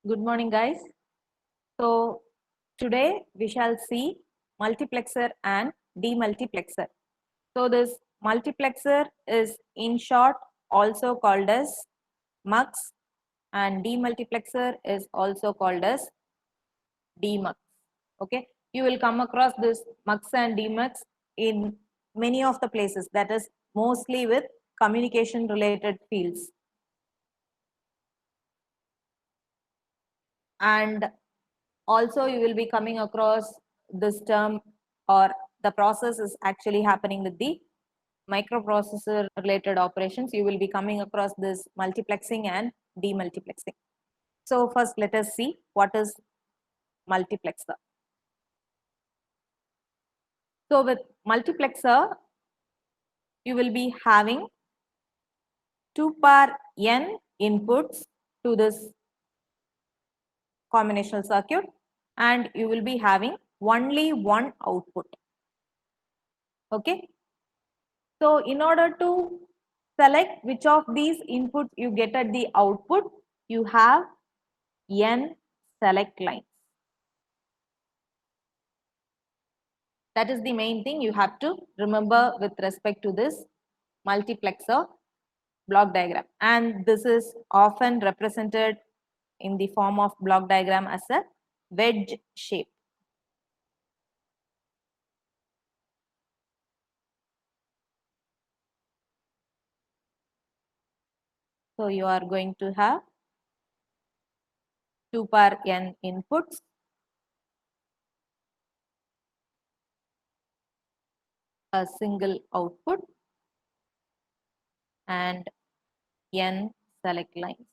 Good morning, guys. So, today we shall see multiplexer and demultiplexer. So, this multiplexer is in short also called as MUX, and demultiplexer is also called as DMUX. Okay, you will come across this MUX and DMUX in many of the places, that is mostly with communication related fields. And also you will be coming across this term, or the process is actually happening with the microprocessor related operations. You will be coming across this multiplexing and demultiplexing. So first let us see what is multiplexer. So with multiplexer, you will be having 2 power n inputs to this combinational circuit, and you will be having only one output. Okay. So in order to select which of these inputs you get at the output, you have n select lines. That is the main thing you have to remember with respect to this multiplexer block diagram. And this is often represented in the form of block diagram as a wedge shape. So you are going to have 2 power n inputs, a single output, and n select lines.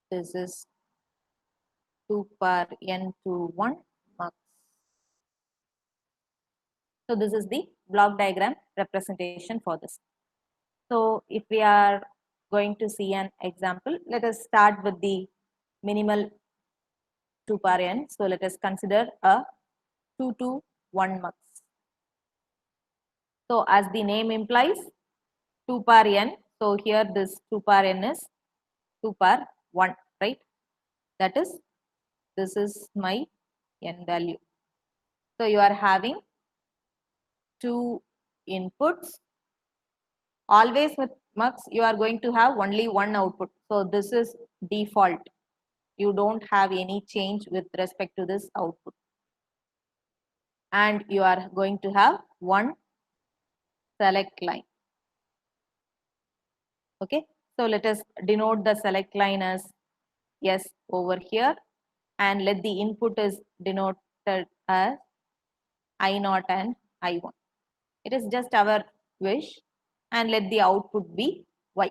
This is 2 power n to 1 mux. So this is the block diagram representation for this. So if we are going to see an example, let us start with the minimal 2 power n. So let us consider a 2 to 1 mux. So as the name implies, 2 power n. So here this 2 power n is 2 power 1, right? That is, this is my n value. So you are having 2 inputs. Always with mux, you are going to have only one output. So this is default. You don't have any change with respect to this output. And you are going to have one select line. Okay. So let us denote the select line as S over here, and let the input is denoted as I0 and I1. It is just our wish, and let the output be Y.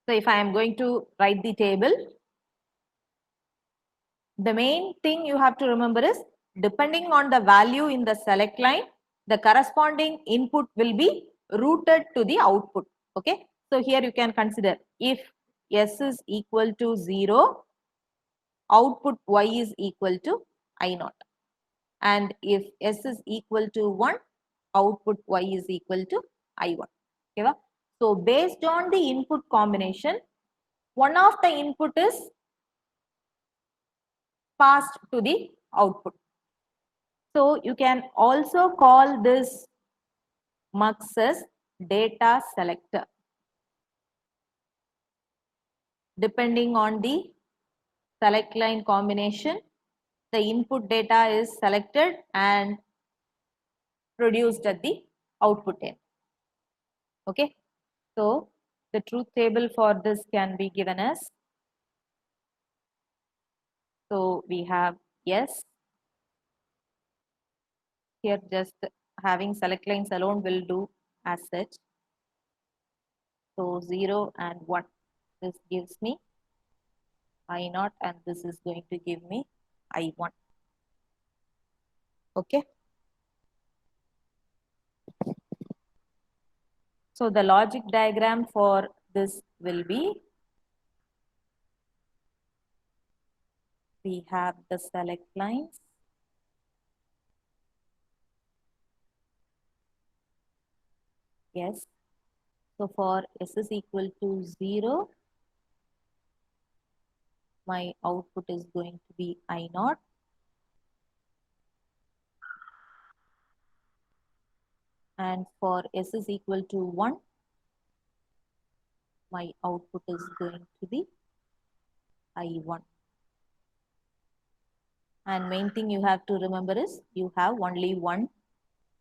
So if I am going to write the table, the main thing you have to remember is, depending on the value in the select line, the corresponding input will be routed to the output. Okay. So here you can consider, if S is equal to 0, output Y is equal to I0. And if S is equal to 1, output Y is equal to I1. Okay. So based on the input combination, one of the input is passed to the output. So you can also call this mux as data selector. Depending on the select line combination, the input data is selected and produced at the output end. Okay. So the truth table for this can be given as, so we have yes. Here just having select lines alone will do as such. So 0 and 1. This gives me I0, and this is going to give me I1. Okay. So the logic diagram for this will be, we have the select lines, S. So for S is equal to 0, my output is going to be I naught. And for S is equal to 1, my output is going to be I1. And main thing you have to remember is you have only one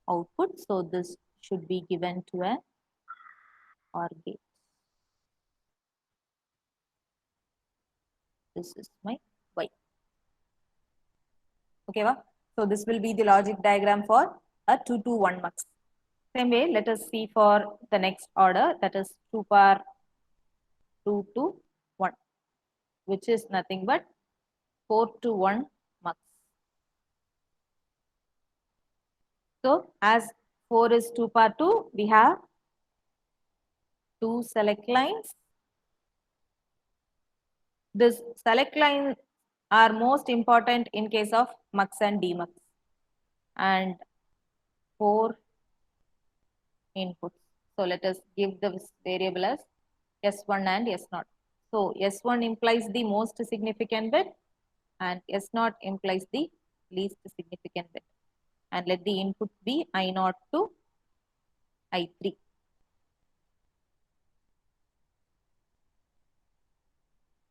output. So this should be given to an OR gate. This is my Y. Okay, va? So this will be the logic diagram for a 2 to 1 mux. Same way, let us see for the next order, that is 2 power 2 to 1, which is nothing but 4 to 1 mux. So as 4 is 2 power 2, we have 2 select lines. This select lines are most important in case of mux and demux, and 4 inputs. So let us give the variable as S1 and S0. So S1 implies the most significant bit and S0 implies the least significant bit. And let the input be I0 to I3.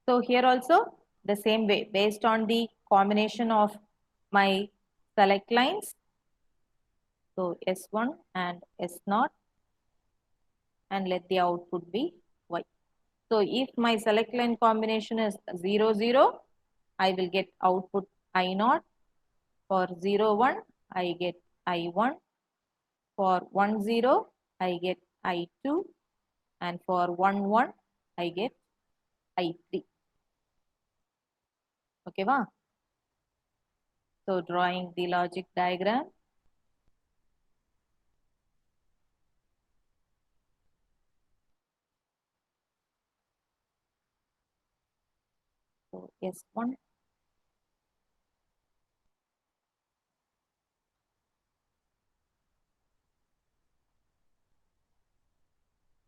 So here also the same way, based on the combination of my select lines. So S1 and S0, and let the output be Y. So if my select line combination is 0, 0, I will get output I0. For 0, 1, I get I1. For 1, 0, I get I2. And for 1, 1, I get I3. Okay, va? So drawing the logic diagram. So S1,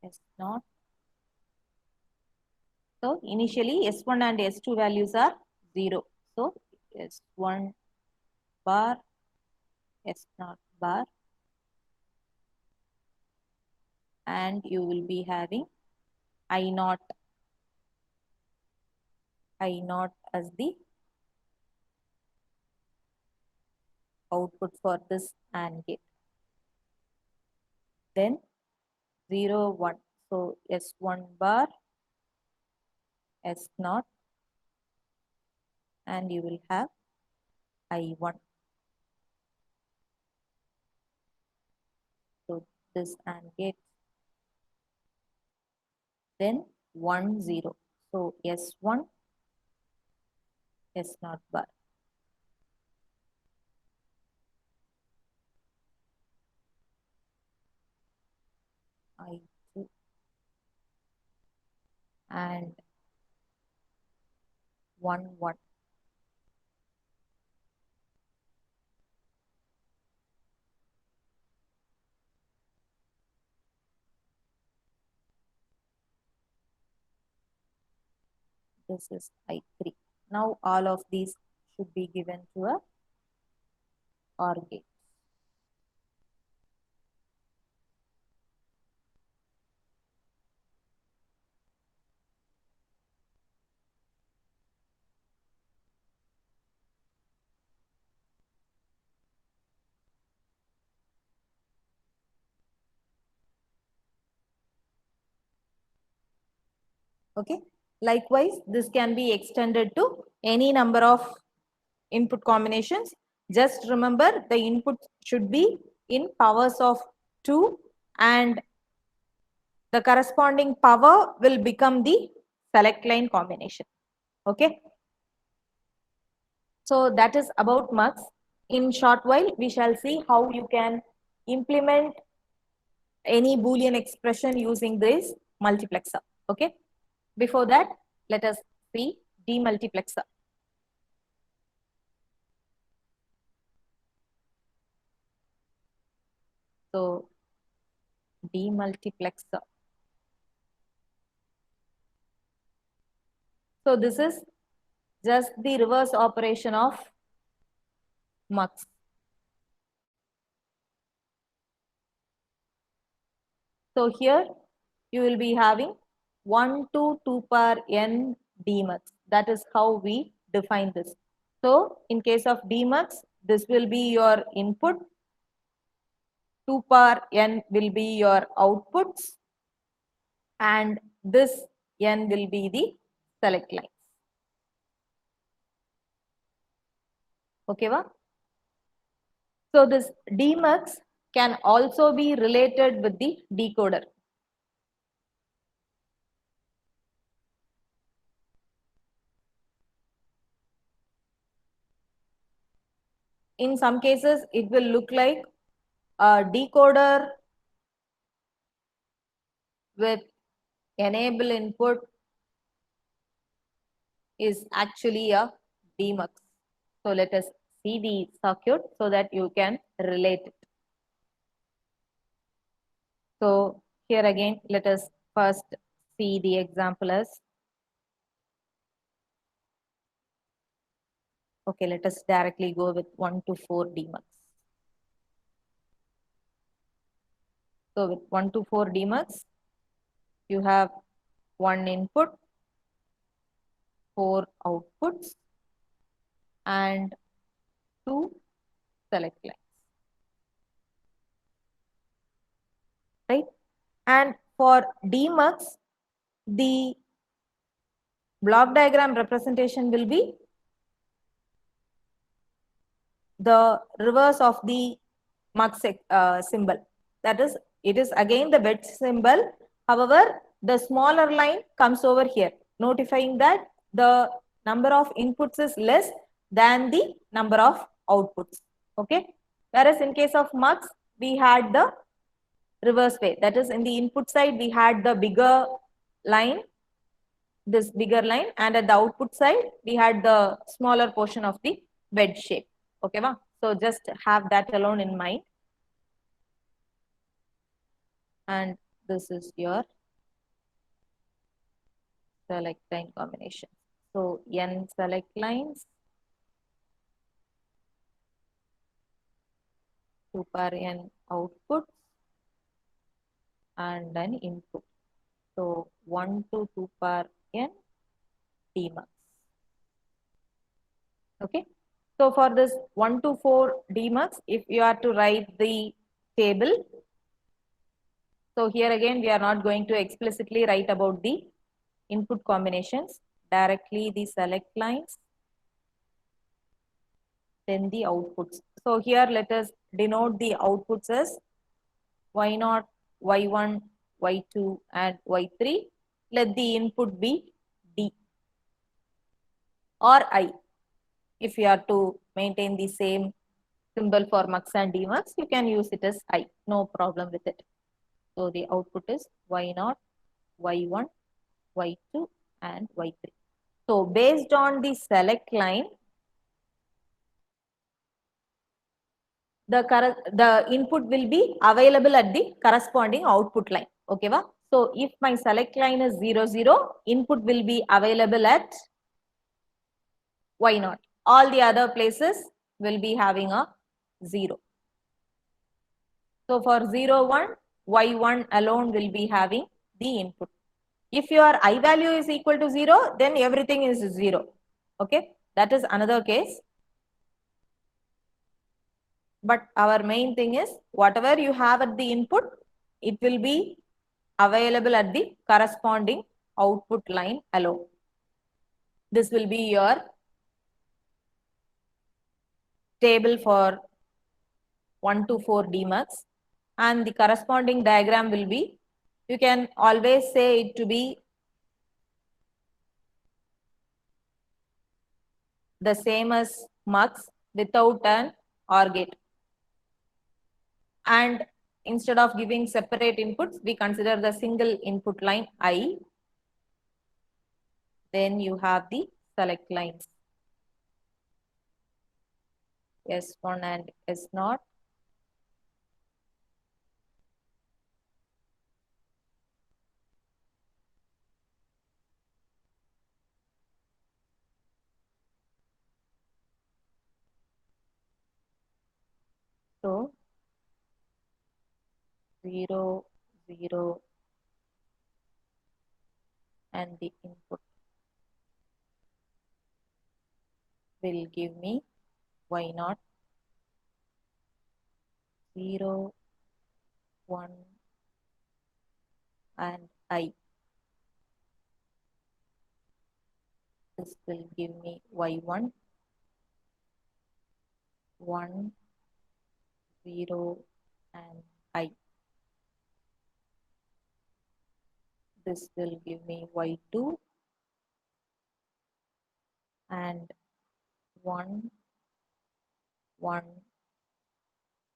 S0. So initially S1 and S2 values are 0. So S1 bar, S0 bar, and you will be having I0 as the output for this AND gate. Then 0, 1. So S1 bar, S0, and you will have I1. So this AND gate. Then 1, 0. So S1, S0 bar. I2 and 1, 1. This is I3. Now all of these should be given to a OR gate. Okay. Likewise, this can be extended to any number of input combinations. Just remember the input should be in powers of 2, and the corresponding power will become the select line combination. Okay. So that is about mux. In short while, we shall see how you can implement any Boolean expression using this multiplexer. Okay. Before that, let us see demultiplexer. So demultiplexer. So this is just the reverse operation of mux. So here you will be having 1 to 2 power n dmux. That is how we define this. So in case of dmux, this will be your input. 2 power n will be your outputs. And this n will be the select lines. Okay, va? So this demux can also be related with the decoder. In some cases, it will look like a decoder with enable input is actually a demux. So let us see the circuit so that you can relate it. So here again, let us first see the example as. Okay, let us directly go with 1 to 4 demux. So with 1 to 4 demux, you have 1 input, 4 outputs, and 2 select lines. Right? And for demux, the block diagram representation will be the reverse of the mux symbol. That is, it is again the wedge symbol. However, the smaller line comes over here, notifying that the number of inputs is less than the number of outputs. Okay. Whereas in case of mux, we had the reverse way. That is, in the input side, we had the bigger line, this bigger line, and at the output side, we had the smaller portion of the wedge shape. Okay, ma? So just have that alone in mind. And this is your select line combination. So n select lines, 2 power n outputs, and an input. So 1 to 2 power n demux. Okay. So for this 1 to 4 demux, if you are to write the table, so here again, we are not going to explicitly write about the input combinations, directly the select lines, then the outputs. So here let us denote the outputs as y0, y1, y2, and y3. Let the input be D or I. If you are to maintain the same symbol for mux and demux, you can use it as I. No problem with it. So the output is y0, y1, y2, and y3. So based on the select line, the input will be available at the corresponding output line. Okay, va? So if my select line is 0, 0, input will be available at y0. All the other places will be having a 0. So for 0, 1, y1 alone will be having the input. If your I value is equal to 0, then everything is 0. Okay, that is another case. But our main thing is whatever you have at the input, it will be available at the corresponding output line alone. This will be your table for 1 to 4 demux, and the corresponding diagram will be, you can always say it to be the same as mux without an OR gate. And instead of giving separate inputs, we consider the single input line I. Then you have the select lines S1 and S0. So 0, 0 and the input will give me y0, 0, 1 and I. This will give me y1, 1, 0 and I. This will give me y2 and 1, 1,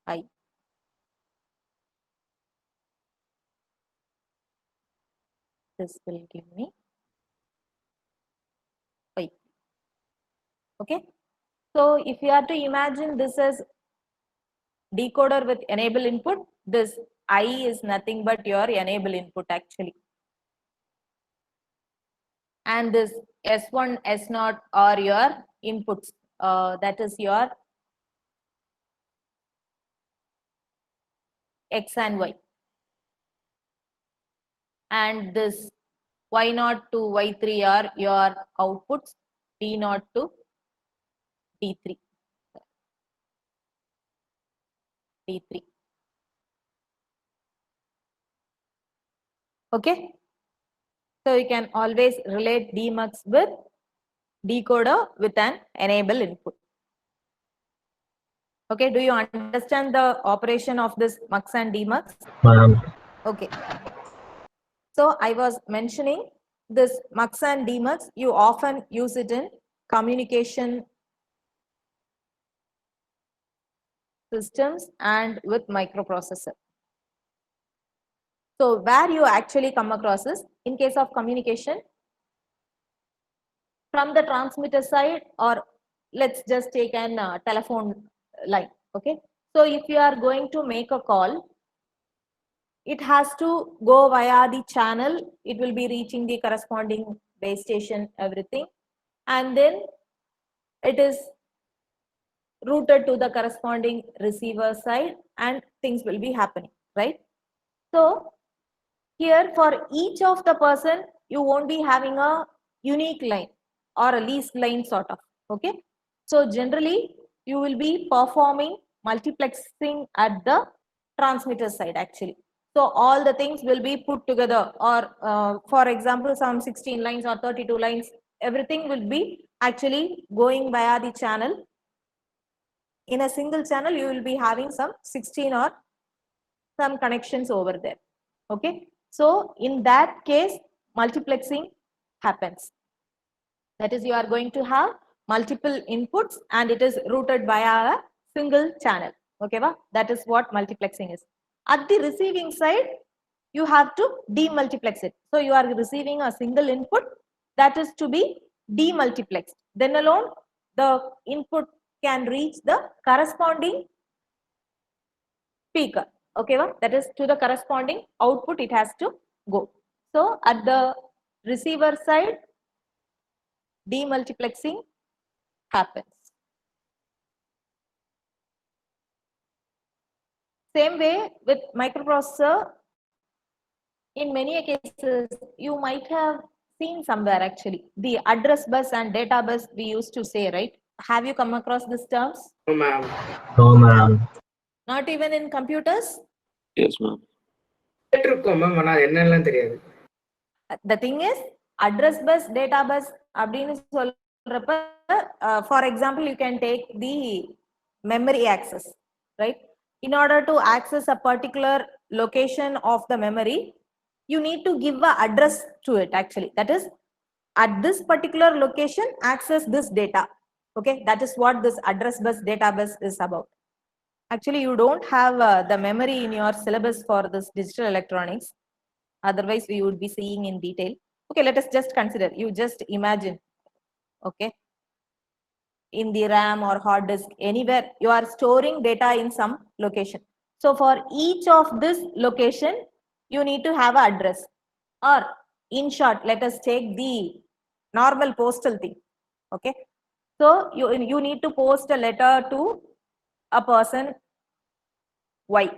I. This will give me y. Okay. So if you are to imagine this as decoder with enable input, this I is nothing but your enable input actually. And this S1, S0 are your inputs. That is your X and Y. And this Y0 to Y3 are your outputs, D0 to D3. D3. Okay. So you can always relate demux with decoder with an enable input. Okay, do you understand the operation of this mux and demux? Okay. So I was mentioning this mux and demux, you often use it in communication systems and with microprocessor. So where you actually come across is in case of communication from the transmitter side, or let's just take an telephone line. Okay. So if you are going to make a call, it has to go via the channel. It will be reaching the corresponding base station, everything. And then it is routed to the corresponding receiver side and things will be happening, right? So here for each of the person, you won't be having a unique line or a least line sort of, okay? So generally, you will be performing multiplexing at the transmitter side actually. So all the things will be put together, or for example, some 16 lines or 32 lines, everything will be actually going via the channel. In a single channel, you will be having some 16 or some connections over there. Okay. So in that case, multiplexing happens. That is, you are going to have multiple inputs and it is routed via a single channel. Okay, that is what multiplexing is. At the receiving side, you have to demultiplex it. So you are receiving a single input that is to be demultiplexed. Then alone the input can reach the corresponding speaker. Okay, that is to the corresponding output it has to go. So at the receiver side, demultiplexing happens. Same way with microprocessor, in many cases, you might have seen somewhere actually the address bus and data bus we used to say, right? Have you come across these terms? No, ma'am. No, ma'am. Not even in computers? Yes, ma'am. கேட்டிருக்கோம் ma'am ஆனா என்னெல்லாம் தெரியாது. The thing is, address bus, data bus அப்படின்னு சொல்றப்ப, for example, you can take the memory access, right? In order to access a particular location of the memory, you need to give an address to it actually. That is, at this particular location, access this data. Okay, that is what this address bus, data bus is about. Actually, you don't have the memory in your syllabus for this digital electronics. Otherwise, we would be seeing in detail. Okay, let us just consider. You just imagine, okay, in the RAM or hard disk, anywhere you are storing data in some location. So for each of this location, you need to have an address. Or in short, let us take the normal postal thing. Okay, so you need to post a letter to a person Y.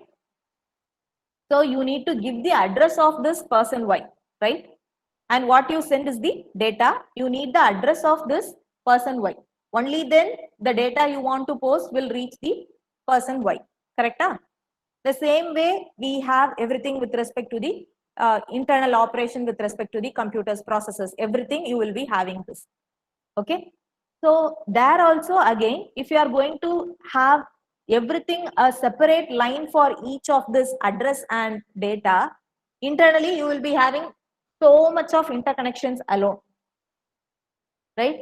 So you need to give the address of this person Y, right? And what you send is the data. You need the address of this person Y. Only then the data you want to post will reach the person Y. Correct? The same way we have everything with respect to the internal operation with respect to the computers, processors, everything you will be having this. Okay. So there also again, if you are going to have everything a separate line for each of this address and data, internally you will be having so much of interconnections alone, right?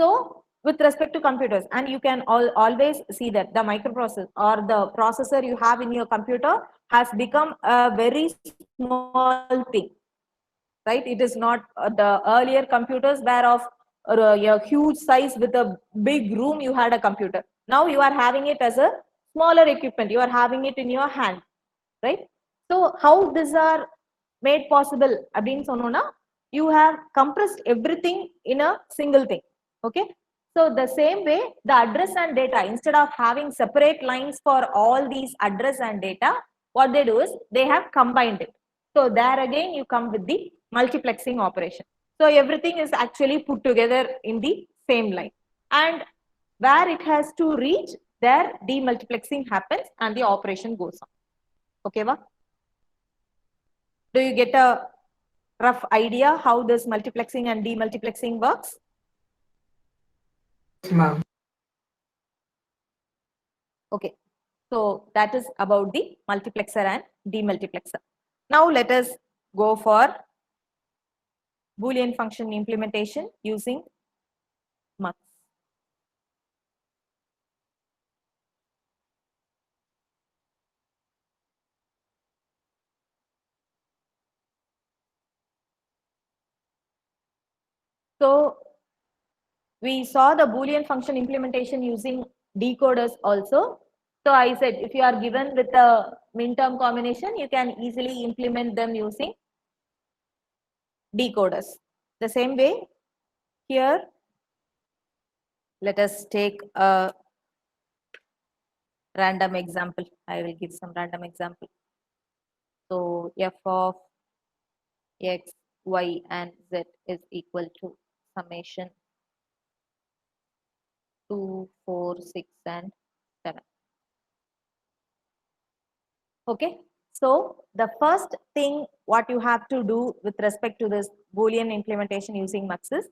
So with respect to computers, and you can always see that the microprocessor or the processor you have in your computer has become a very small thing, right? It is not the earlier computers were of a huge size with a big room. You had a computer. Now you are having it as a smaller equipment. You are having it in your hand, right? So how these are made possible? You have compressed everything in a single thing. Okay. So the same way, the address and data, instead of having separate lines for all these address and data, what they do is they have combined it. So there again, you come with the multiplexing operation. So everything is actually put together in the same line. And where it has to reach, there demultiplexing happens and the operation goes on. Okay, va? Do you get a rough idea how this multiplexing and demultiplexing works? Yes, ma'am. Okay, so that is about the multiplexer and demultiplexer. Now let us go for Boolean function implementation using mux. So we saw the Boolean function implementation using decoders also. So I said if you are given with a min-term combination, you can easily implement them using decoders. The same way here, let us take a random example. I will give some random example. So f of x, y, and z is equal to summation 2, 4, 6, and 7. Okay. So the first thing what you have to do with respect to this Boolean implementation using mux is,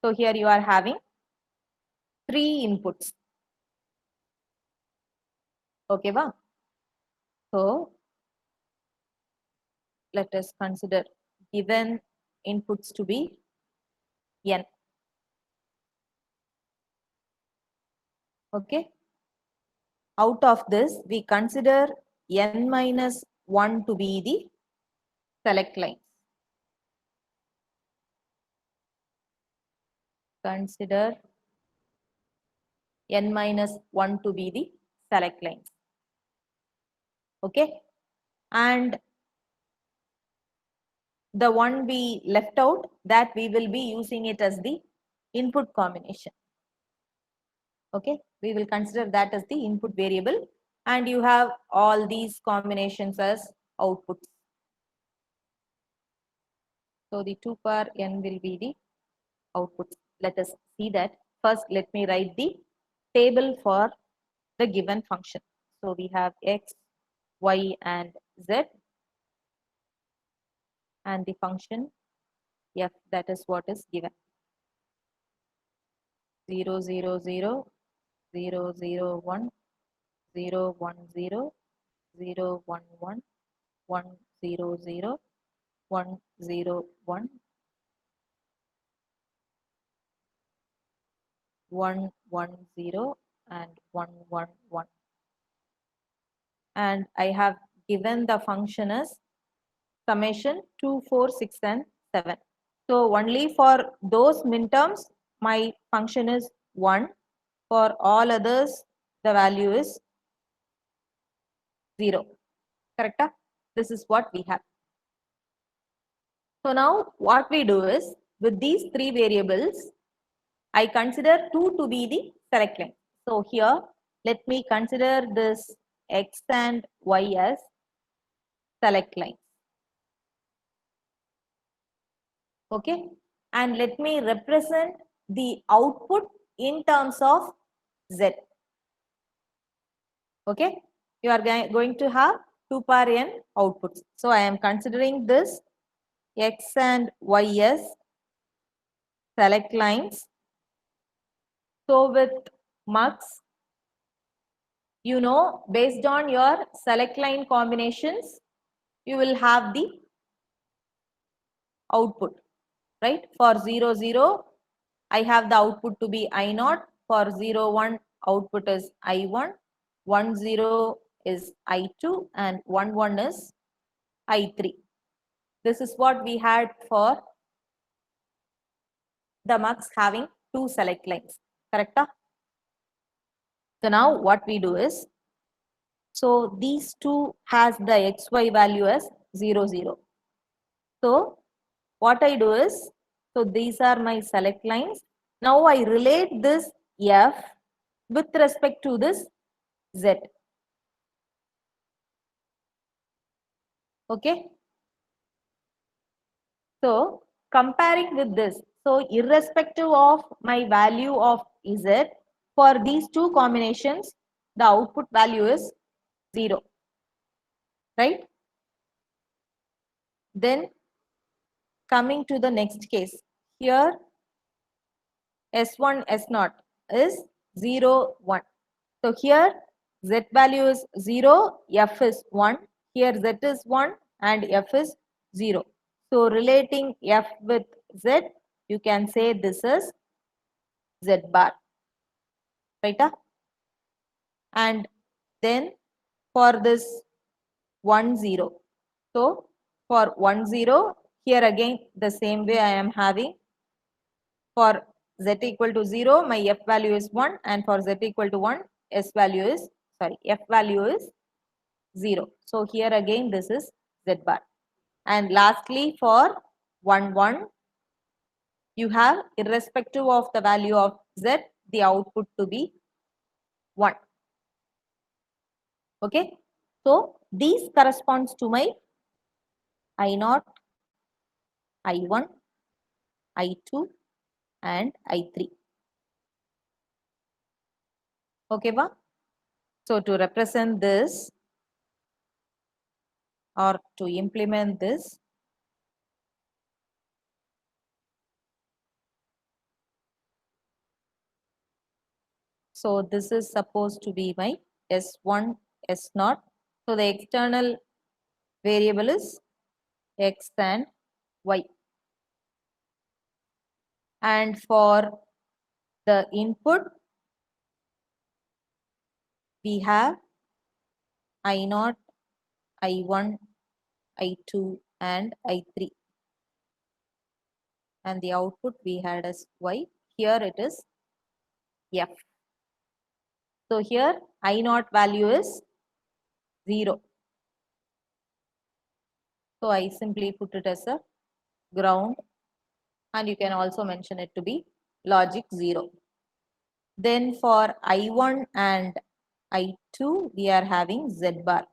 so here you are having 3 inputs. Okay, va? So let us consider given inputs to be n. Okay. Out of this, we consider n minus 1 to be the select lines. Consider n minus 1 to be the select lines. Okay. And the one we left out, that we will be using it as the input combination. Okay. We will consider that as the input variable, and you have all these combinations as outputs. So the 2 power n will be the outputs. Let us see that. First, let me write the table for the given function. So we have x, y, and z, and the function f, that is what is given. 0, 0, 0, 0, 0, 1, 0, 1, 0, 0, 1, 1, 1, 0, 0, 1, 0, 1, 1, 1, 0, and 1, 1, 1. And I have given the function as summation 2, 4, 6, and 7. So only for those minterms, my function is 1. For all others, the value is 0. Correct? This is what we have. So now what we do is, with these 3 variables, I consider 2 to be the select line. So here, let me consider this X and Y as select lines. Okay, and let me represent the output in terms of Z. Okay, you are going to have 2 power n outputs. So I am considering this X and Y as select lines. So with mux, you know, based on your select line combinations, you will have the output, right? For 0, 0, I have the output to be I naught. For 0, 1, output is I1. 1, 0 is I2 and 1, 1 is I3. This is what we had for the mux having 2 select lines, correct? So now what we do is, so these two has the xy value as 0, 0. So what I do is, so these are my select lines. Now I relate this f with respect to this z. Okay. So comparing with this, so irrespective of my value of z, for these two combinations, the output value is 0, right? Then coming to the next case, here S1, S0 is 0, 1. So here Z value is 0, F is 1. Here Z is 1 and F is 0. So relating F with Z, you can say this is Z bar, right? And then for this 1, 0. So for 1, 0, here again the same way I am having. For z equal to 0, my f value is 1, and for z equal to 1, f value is 0. So here again this is z bar. And lastly for 1, 1, you have irrespective of the value of z, the output to be 1. Okay. So these corresponds to my I0, I1, I2 and I3. Okay, ba? So to represent this or to implement this, so this is supposed to be my S1, S0. So the external variable is X and Y. And for the input, we have I0, I1, I2 and I3. And the output we had as Y. Here it is F. So here I0 value is 0. So I simply put it as a ground, and you can also mention it to be logic 0. Then for I1 and I2, we are having Z bar.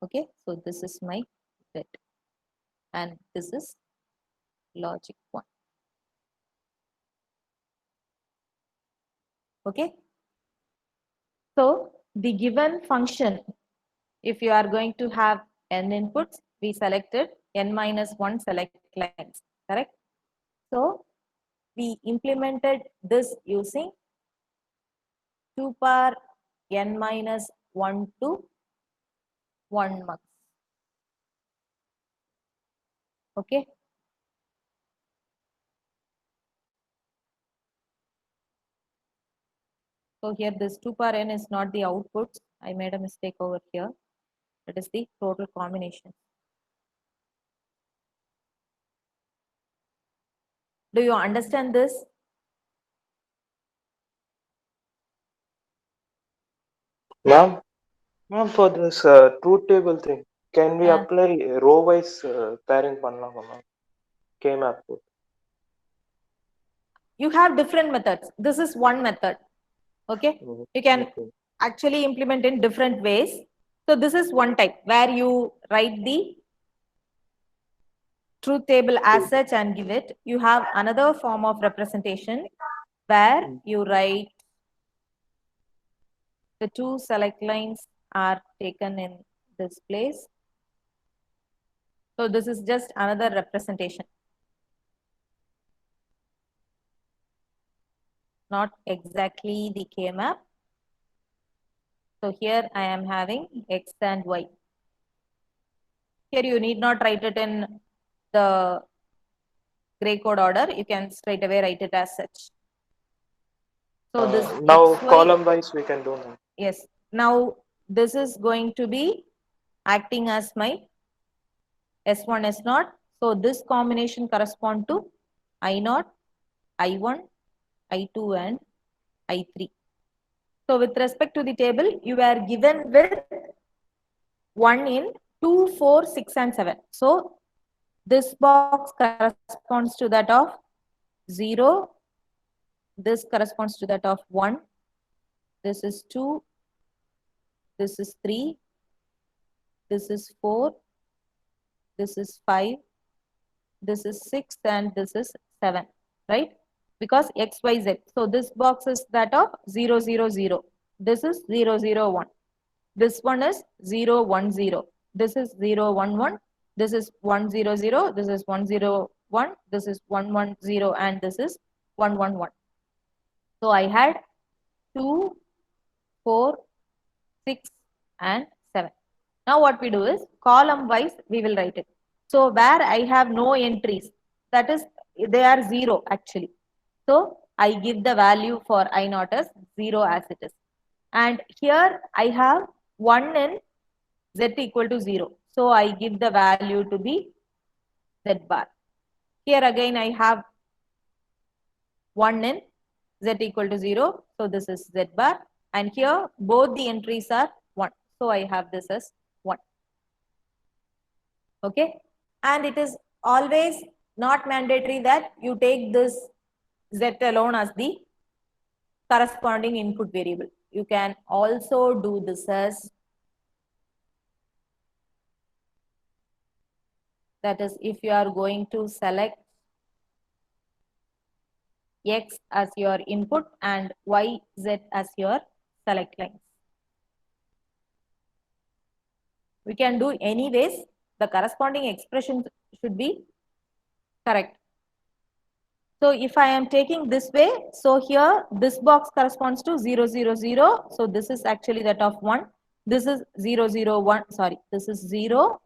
Okay, so this is my Z and this is logic 1. Okay, so the given function, if you are going to have n inputs, we selected n minus 1 select lines, correct? So we implemented this using 2 power n minus 1 to 1 mux. Okay. So here this 2 power n is not the output. I made a mistake over here. It is the total combination. Do you understand this? Ma'am, for this truth table thing, can we apply row wise pairing பண்ணலாமா ma'am? K map போட்டு. you have different methods. This is one method. Okay, you can Okay. actually implement in different ways. So this is one type where you write the truth table as such and give it. You have another form of representation where you write the two select lines are taken in this place. So this is just another representation. Not exactly the K-map. So here I am having X and Y. Here you need not write it in the gray code order. You can straight away write it as such. So this Now XY, column wise we can do now. yes. Now this is going to be acting as my S1, S0. So this combination correspond to I0, I1, I2 and I3. So with respect to the table, you are given with 1 in 2, 4, 6 and 7. So this box corresponds to that of 0. This corresponds to that of 1. This is 2. This is 3. This is 4. This is 5. This is 6 and this is 7. Right? Because X, Y, Z. So this box is that of 0, 0, 0. This is 0, 0, 1. This one is 0, 1, 0. This is 0, 1, 1. This is 1, 0, 0. This is 1, 0, 1. This is 1, 1, 0. And this is 1, 1, 1. So I had 2, 4, 6 and 7. Now what we do is column wise we will write it. So where I have no entries, that is they are 0 actually. So I give the value for I0 as 0 as it is. And here I have 1 in Z equal to 0. So I give the value to be Z bar. Here again I have 1 in Z equal to 0. So this is Z bar. And here both the entries are 1. So I have this as 1. Okay. And it is always not mandatory that you take this Z alone as the corresponding input variable. You can also do this as, that is, if you are going to select X as your input and Y, Z as your select lines. We can do anyways. The corresponding expression should be correct. So if I am taking this way, so here this box corresponds to 0, 0, 0. So this is actually that of 1. This is 0, 0, 1. Sorry, this is 0.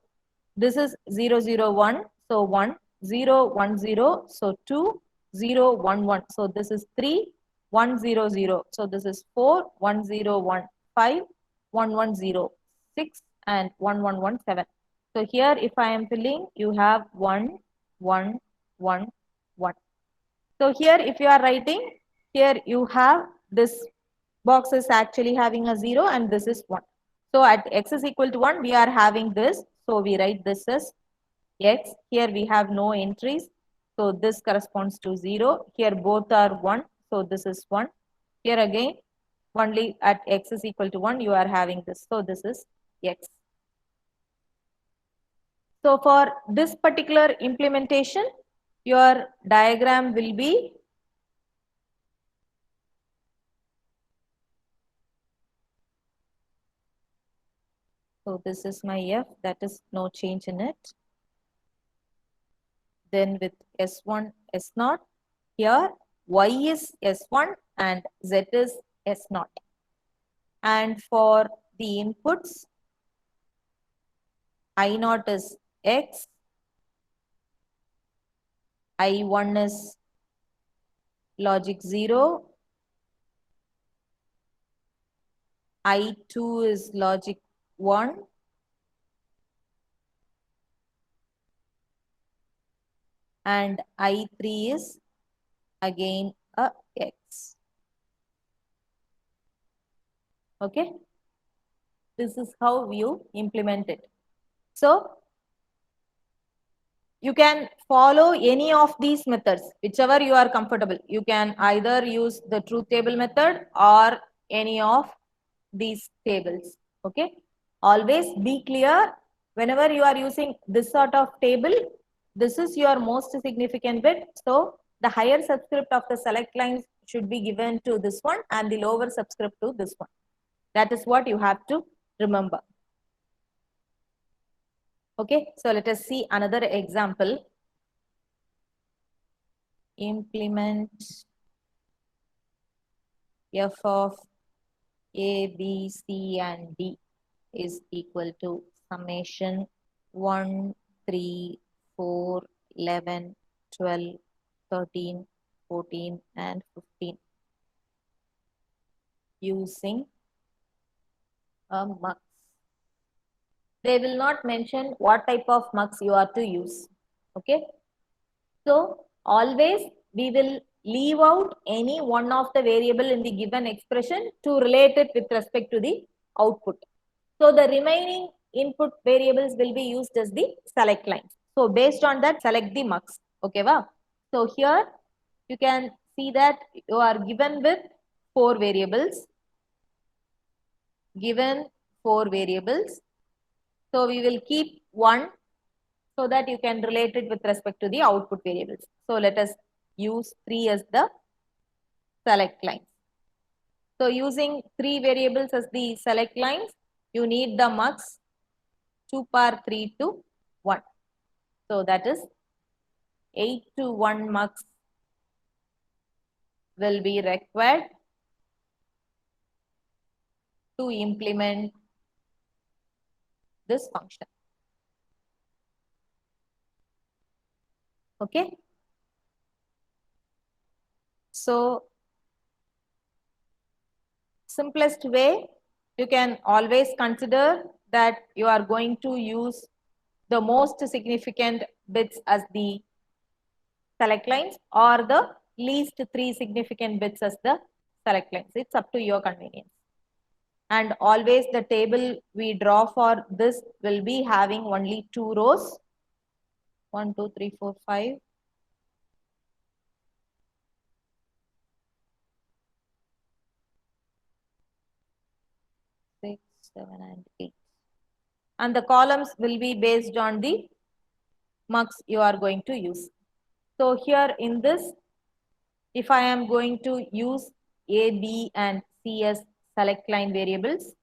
This is 0, 0, 1. So 1, 0, 1, 0. So 2, 0, 1, 1. So this is 3, 1, 0, 0. So this is 4, 1, 0, 1, 5, 1, 1, 0, 6 and 1, 1, 1, 7. So here if I am filling, you have 1, 1, 1, 1. So here if you are writing, here you have this box is actually having a 0 and this is 1. So at X is equal to 1, we are having this. So we write this as X. Here we have no entries. So this corresponds to 0. Here both are 1. So this is 1. Here again, only at X is equal to 1, you are having this. So this is X. So for this particular implementation, your diagram will be so this is my F, that is no change in it. Then with S1, S0, here Y is S1 and Z is S0. And for the inputs, I0 is X, I1 is logic 0, I2 is logic 1, and I3 is again a X. Okay, this is how you implement it. So you can follow any of these methods, whichever you are comfortable. You can either use the truth table method or any of these tables. Okay. Always be clear whenever you are using this sort of table, this is your most significant bit. So the higher subscript of the select lines should be given to this one and the lower subscript to this one. That is what you have to remember. Okay, so let us see another example. Implement f of a, b, c and d is equal to summation 1, 3, 4, 11, 12, 13, 14 and 15 using a mux. They will not mention what type of mux you are to use. Okay. So always we will leave out any one of the variable in the given expression to relate it with respect to the output. So the remaining input variables will be used as the select lines. So based on that, select the mux. Okay, wow. So here you can see that you are given with 4 variables. Given 4 variables. So we will keep 1 so that you can relate it with respect to the output variables. So let us use 3 as the select lines. So using 3 variables as the select lines, you need the mux 2 power 3 to 1. So that is 8 to 1 mux will be required to implement this function. Okay. So simplest way, you can always consider that you are going to use the most significant bits as the select lines or the least 3 significant bits as the select lines. It's up to your convenience. And always the table we draw for this will be having only 2 rows. 1, 2, 3, 4, 5. 6, 7 and 8. And the columns will be based on the mux you are going to use. So here in this, if I am going to use A, B and C as select line variables,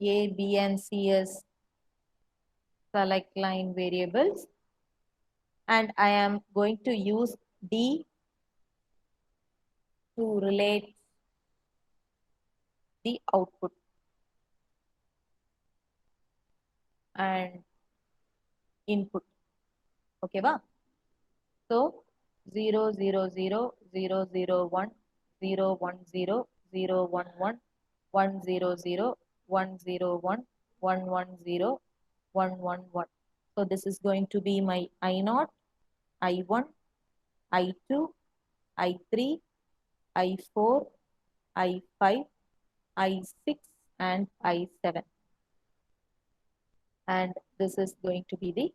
A, B and C as select line variables, and I am going to use D to relate the output and input. Okay, ba? So 0, 0, 0, 0, 0, 1, 0, 1, 0, 0, 1, 1, 1, 0, 0, 1, 0, 1, 1, 1, 0, 1, 1, 1. So this is going to be my I0, I1, I2, I3, I4, I5, I6 and I7. And this is going to be the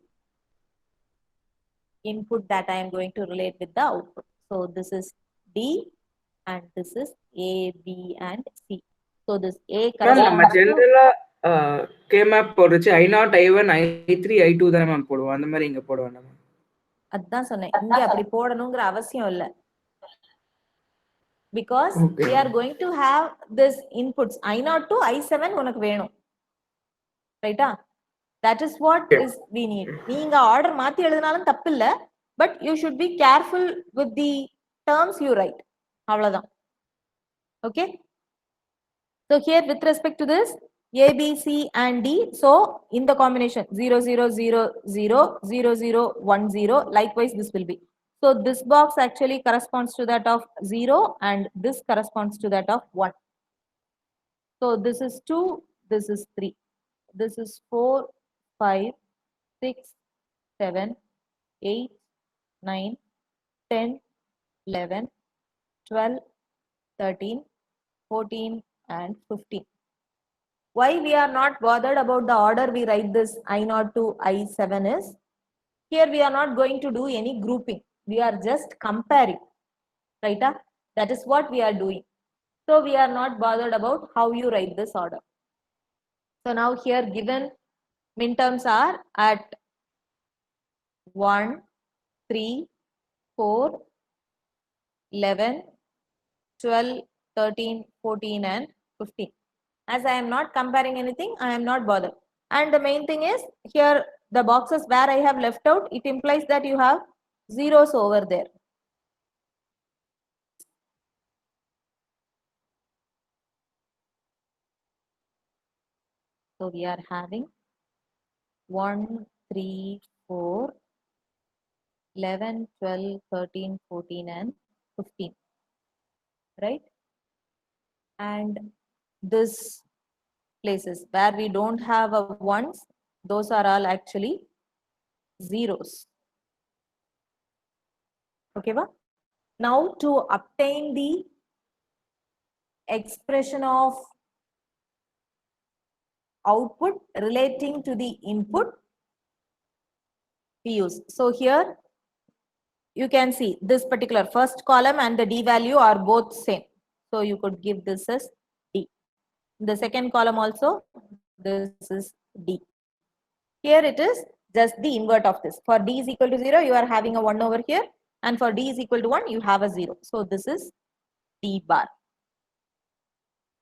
input that I am going to relate with the output. So this is D and this is A, B and C. So this A ma'am நம்ம corresponds to ஜெனரலா K map போடுச்சு I0, I1, I3, I2 தானே ma'am போடுவோம். அந்த மாதிரி இங்க போட வேண்டாம் மேம். அதான் சொன்னேன், இங்க அப்படி போடணுங்கிற அவசியம் இல்லை. Because Okay. we are going to have this inputs I0 to I7 உனக்கு வேணும். ரைட்டா? That is what Okay. is we need. நீங்க ஆர்டர் மாத்தி எழுதினாலும் தப்பு இல்ல, but you should be careful with the terms you write. அவ்வளவுதான். Okay? So here with respect to this A, B, C and D, so in the combination 0, 0, 0, 0, 0, 0, 1, 0, likewise this will be. So this box actually corresponds to that of 0 and this corresponds to that of 1. So this is 2, this is 3, this is 4, 5, 6, 7, 8, 9, 10, 11, 12, 13, 14 and 15. Why we are not bothered about the order we write this I0 to I7 is, here we are not going to do any grouping. We are just comparing, right? That is what we are doing. So we are not bothered about how you write this order. So now here given minterms are at 1, 3, 4, 11, 12, 13, 14 and 15. As I am not comparing anything, I am not bothered. And the main thing is here the boxes where I have left out, it implies that you have zeros over there. So we are having 1, 3, 4, 11, 12, 13, 14 and 15, right? And this places where we don't have a ones, those are all actually zeros. Okay, ba? Now to obtain the expression of output relating to the input, we use. So here you can see this particular first column and the D value are both same. So you could give this as D. The second column also, this is D. Here it is just the invert of this. For D is equal to 0, you are having a 1 over here. And for D is equal to 1, you have a 0. So this is D bar.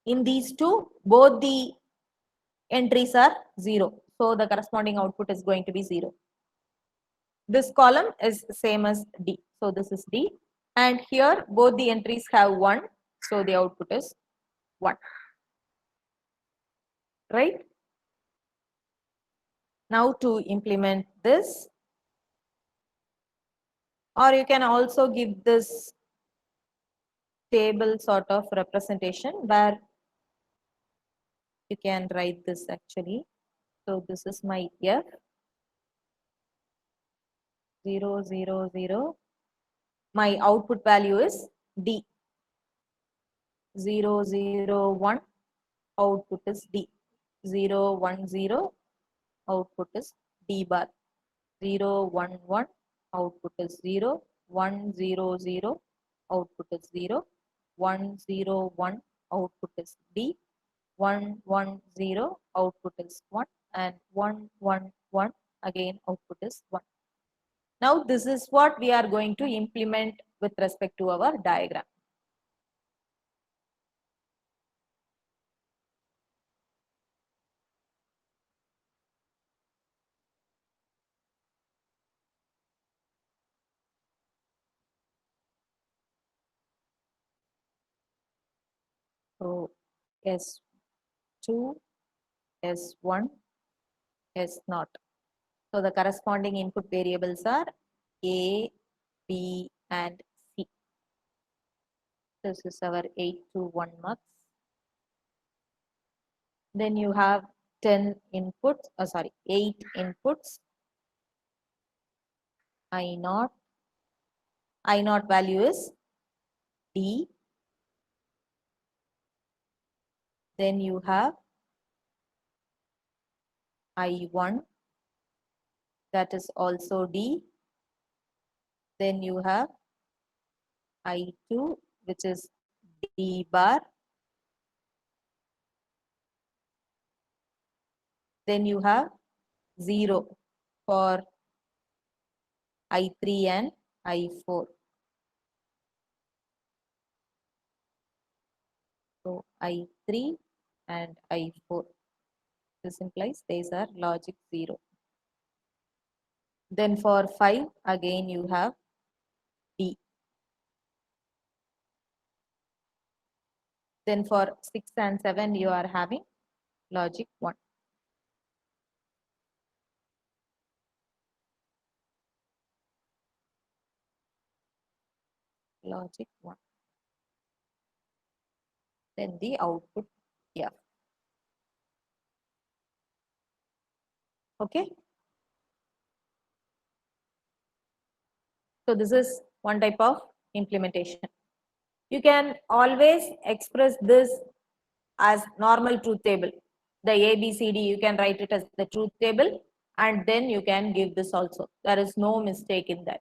In these two, both the entries are 0. So the corresponding output is going to be 0. This column is same as D. So this is D. And here both the entries have 1. So the output is 1. Right? Now to implement this, or you can also give this table sort of representation where you can write this actually. So this is my F 0, 0, 0. My output value is D 0, 0, 1. Output is D 0, 1, 0. Output is D bar 0, 1, 1. Output is 0, 1, 0, 0. Output is 0, 1, 0, 1. Output is D 1, 1, 0. Output is 1 and 1, 1, 1. Again output is 1. Now this is what we are going to implement with respect to our diagram. So S2, S1, S0. So the corresponding input variables are A, B and C. This is our 8 to 1 marks. Then you have 10 inputs, 8 inputs. I0. I0 value is D. Then you have I1, that is also D. Then you have I2, which is D bar. Then you have 0 for I3 and I4. So I3 and I4. This implies these are logic 0. Then for 5, again you have D. Then for 6 and 7, you are having logic 1. Logic 1. Then the output F. Okay. So this is one type of implementation. You can always express this as normal truth table. the ABCD, you can write it as the truth table, and then you can give this also. There is no mistake in that.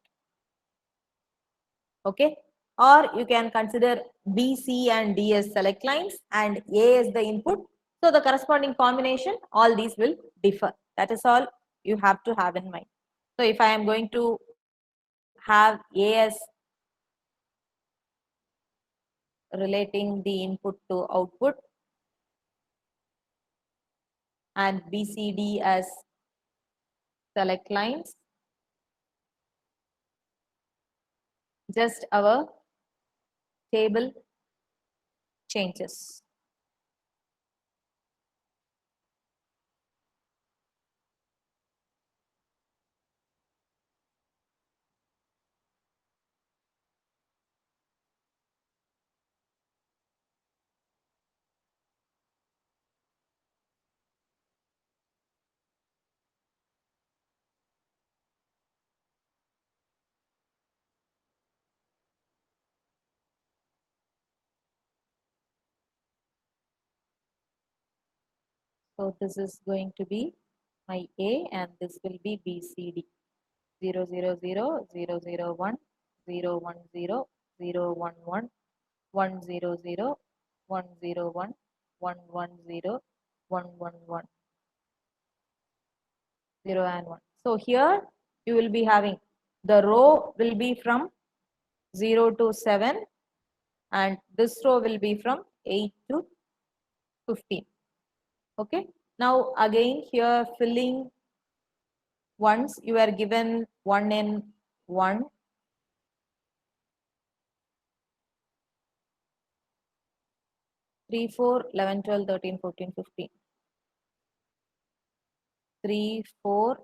Okay, or you can consider B, C and D as select lines and A as the input. So the corresponding combination, all these will differ. That is all you have to have in mind. So if I am going to have A as relating the input to output and BCD as select lines, just our table changes. So this is going to be my A and this will be BCD. 0, 0, 0, 0, 0, 1, 0, 1, 0, 0, 1, 1, 1, 0, 0, 1, 0, 1, 1, 1, 0, 1, 1, 1, 0 and 1. So here you will be having the row will be from 0 to 7 and this row will be from 8 to 15. Okay. Now again here filling ones, you are given 1 in 1, 3, 4, 11, 12, 13, 14, 15. 3, 4,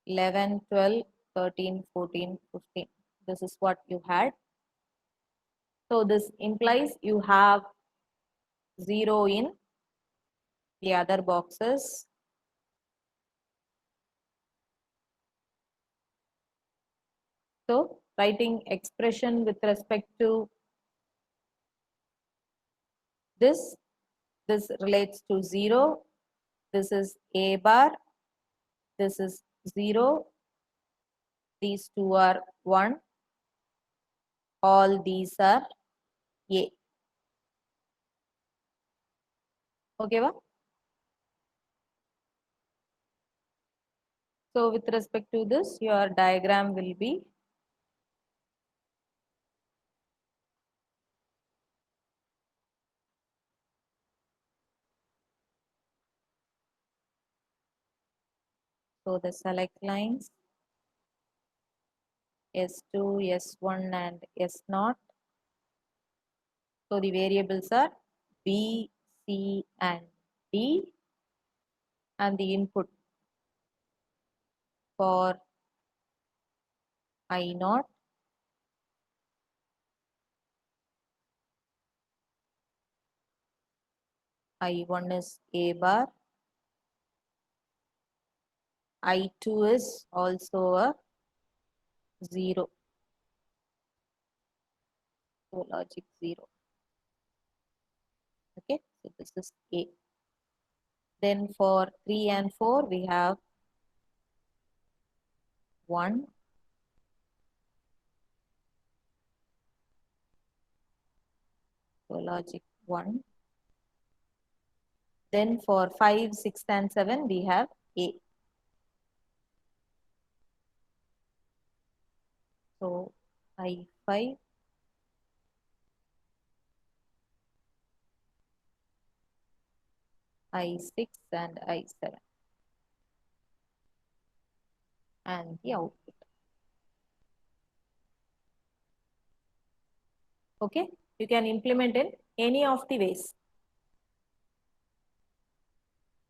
11, 12, 13, 14, 15. This is what you had. So this implies you have 0 in the other boxes. So writing expression with respect to this relates to 0. This is A bar. This is 0. These two are 1. All these are A. Okay, va? So with respect to this, your diagram will be so the select lines S2, S1 and S0. So the variables are B, C and D and the input for I0, I1 is A bar, I2 is also a 0, so logic 0. Okay, so this is A. Then for 3 and 4 we have 1, so logic 1. Then for 5, 6 and 7 we have A. So I5, I6 and I7 and the output. Okay, you can implement in any of the ways.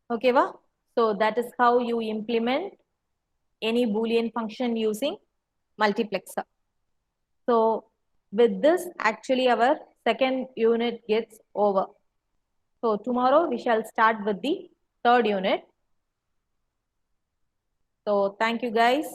Okay, va? So that is how you implement any Boolean function using multiplexer. So with this, actually our second unit gets over. So tomorrow we shall start with the third unit. So thank you guys.